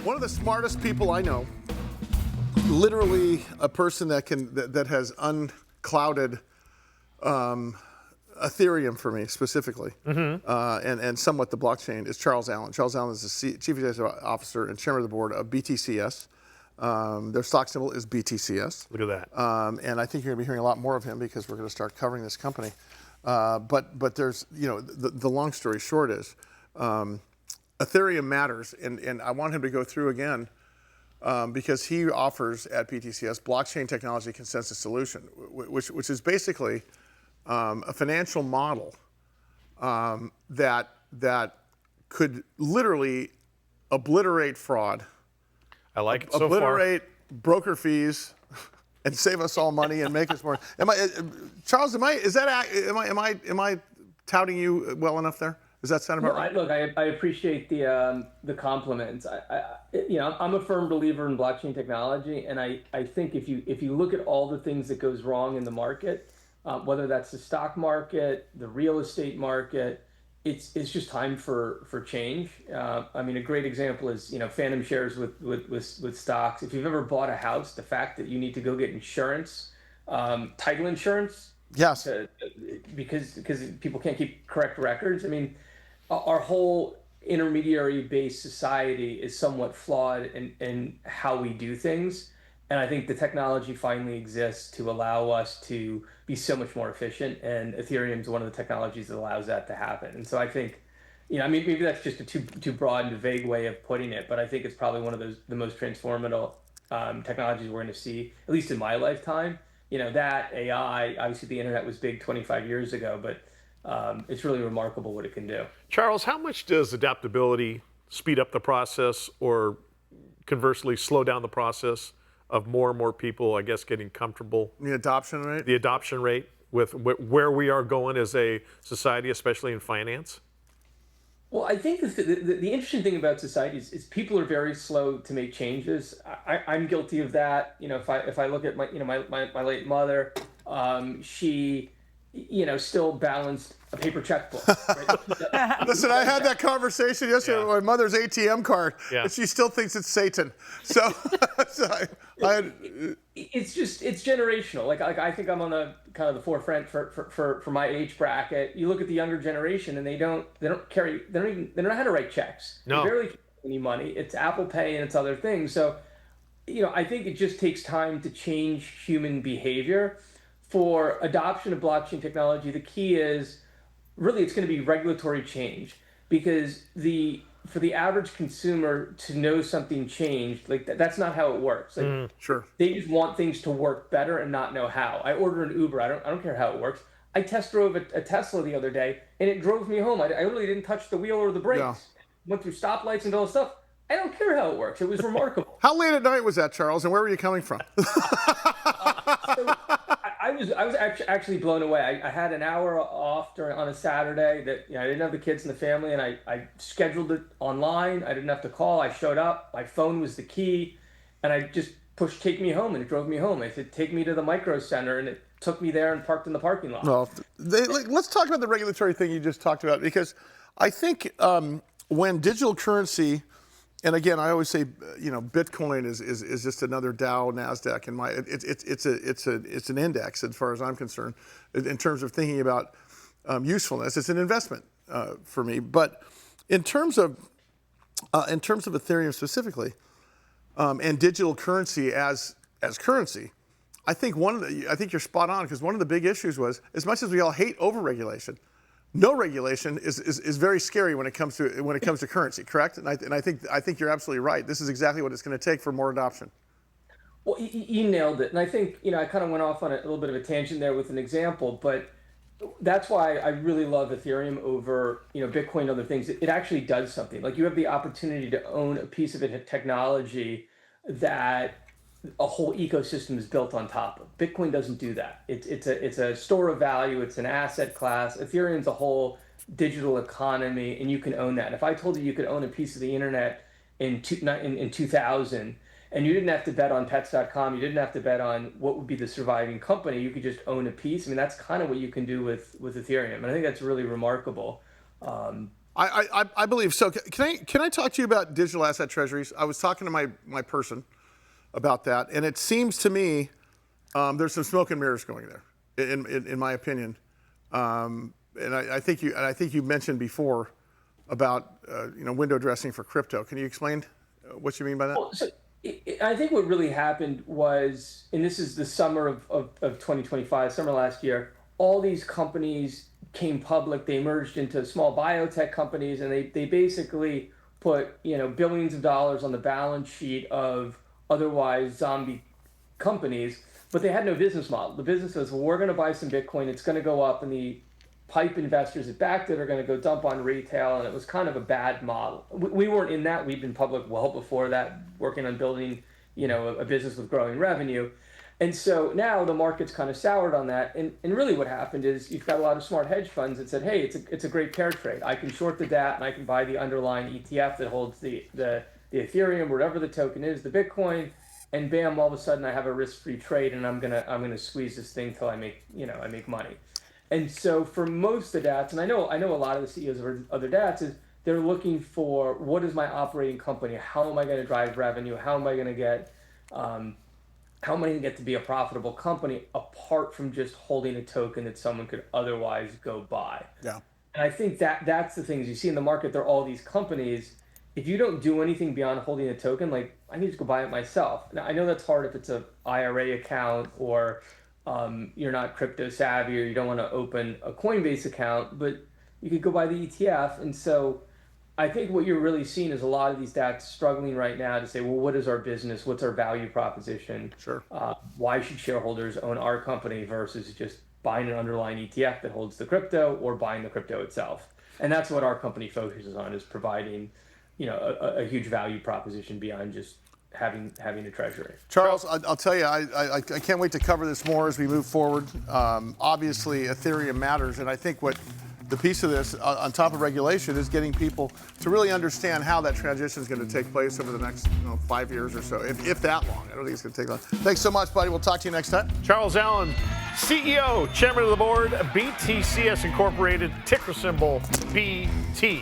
One of the smartest people I know, literally a person that has unclouded Ethereum for me specifically, and somewhat the blockchain, is Charles Allen. Charles Allen is the Chief Executive Officer and Chairman of the Board of BTCS. Their stock symbol is BTCS. Look at that. And I think you're going to be hearing a lot more of him because we're going to start covering this company. But there's, the long story short is, Ethereum Matters, and I want him to go through again because he offers at BTCS blockchain technology consensus solution, which is basically a financial model that could literally obliterate fraud. I like it so far. Obliterate broker fees and save us all money and make us more. Charles? Am I touting you well enough there? Does that sound about right? Look, I appreciate the compliments. I'm a firm believer in blockchain technology, and I think if you look at all the things that goes wrong in the market, whether that's the stock market, the real estate market, it's just time for change. A great example is phantom shares with stocks. If you've ever bought a house, the fact that you need to go get insurance, title insurance, yes, because people can't keep correct records. Our whole intermediary-based society is somewhat flawed in how we do things. And I think the technology finally exists to allow us to be so much more efficient. And Ethereum is one of the technologies that allows that to happen. And so I think, maybe that's just a too broad and vague way of putting it, but I think it's probably one of the most transformative technologies we're going to see, at least in my lifetime. That AI, obviously the internet was big 25 years ago, but it's really remarkable what it can do. Charles, how much does adaptability speed up the process or conversely slow down the process of more and more people, I guess, getting comfortable? The adoption rate? The adoption rate with where we are going as a society, especially in finance? Well, I think the interesting thing about society is people are very slow to make changes. I'm guilty of that. If I look at my late mother, she still balanced a paper checkbook. Right? Listen, I had that conversation yesterday with my mother's ATM card, and she still thinks it's Satan. So, it's generational. Like I think I'm on the kind of the forefront for my age bracket. You look at the younger generation, and they don't know how to write checks. No. They barely carry any money. It's Apple Pay and it's other things. So, I think it just takes time to change human behavior. For adoption of blockchain technology, the key is really it's going to be regulatory change, because for the average consumer to know something changed, like that's not how it works. Like, sure. They just want things to work better and not know how. I order an Uber. I don't care how it works. I test drove a Tesla the other day, and it drove me home. I really didn't touch the wheel or the brakes. Yeah. Went through stoplights and all this stuff. I don't care how it works. It was remarkable. How late at night was that, Charles, and where were you coming from? I was actually blown away. I had an hour off on a Saturday that I didn't have the kids and the family, and I scheduled it online. I didn't have to call. I showed up. My phone was the key, and I just pushed take me home, and it drove me home. I said take me to the micro center, and it took me there and parked in the parking lot. Well, let's talk about the regulatory thing you just talked about, because I think when digital currency, and again, I always say, Bitcoin is just another Dow, Nasdaq, and it's an index as far as I'm concerned, in terms of thinking about usefulness. It's an investment for me. But in terms of Ethereum specifically, and digital currency as currency, I think you're spot on, because one of the big issues was, as much as we all hate overregulation, no regulation is very scary when it comes to currency, correct? And I think you're absolutely right. This is exactly what it's going to take for more adoption. Well, you nailed it. And I think, I kind of went off on a little bit of a tangent there with an example, but that's why I really love Ethereum over, Bitcoin and other things. It actually does something. Like, you have the opportunity to own a piece of technology that a whole ecosystem is built on top of. Bitcoin doesn't do that. It's a store of value. It's an asset class. Ethereum's a whole digital economy, and you can own that. If I told you could own a piece of the internet in 2000, and you didn't have to bet on pets.com, you didn't have to bet on what would be the surviving company, you could just own a piece. That's kind of what you can do with Ethereum. And I think that's really remarkable. I believe so. Can I talk to you about digital asset treasuries? I was talking to my person about that, and it seems to me there's some smoke and mirrors going there, in my opinion. And I think you mentioned before about window dressing for crypto. Can you explain what you mean by that? Well, so I think what really happened was, and this is the summer of 2025, summer last year, all these companies came public. They merged into small biotech companies, and they basically put billions of dollars on the balance sheet of otherwise zombie companies, but they had no business model. The business was, well, we're going to buy some Bitcoin, it's going to go up, and the pipe investors that backed it are going to go dump on retail, and it was kind of a bad model. We weren't in that. We'd been public well before that, working on building a business with growing revenue. And so now the market's kind of soured on that. And really what happened is you've got a lot of smart hedge funds that said, hey, it's a great pair trade. I can short the DAT and I can buy the underlying ETF that holds the Ethereum, whatever the token is, the Bitcoin, and bam, all of a sudden I have a risk-free trade, and I'm gonna squeeze this thing till I make money. And so for most of the DATs, and I know a lot of the CEOs of other DATs, is they're looking for, what is my operating company? How am I going to drive revenue? How am I going to get to be a profitable company apart from just holding a token that someone could otherwise go buy? Yeah. And I think that's the things you see in the market. There are all these companies. If you don't do anything beyond holding a token, like, I need to go buy it myself. Now, I know that's hard if it's a IRA account, or you're not crypto savvy, or you don't want to open a Coinbase account, but you could go buy the ETF. And so I think what you're really seeing is a lot of these DATs struggling right now to say, well, what is our business? What's our value proposition? Sure. Why should shareholders own our company versus just buying an underlying ETF that holds the crypto, or buying the crypto itself? And that's what our company focuses on, is providing, a huge value proposition beyond just having a treasury. Charles, I'll tell you, I can't wait to cover this more as we move forward. Obviously, Ethereum matters, and I think what the piece of this, on top of regulation, is getting people to really understand how that transition is going to take place over the next 5 years or so, if that long. I don't think it's going to take long. Thanks so much, buddy. We'll talk to you next time. Charles Allen, CEO, Chairman of the Board, BTCS Incorporated, ticker symbol BTCS.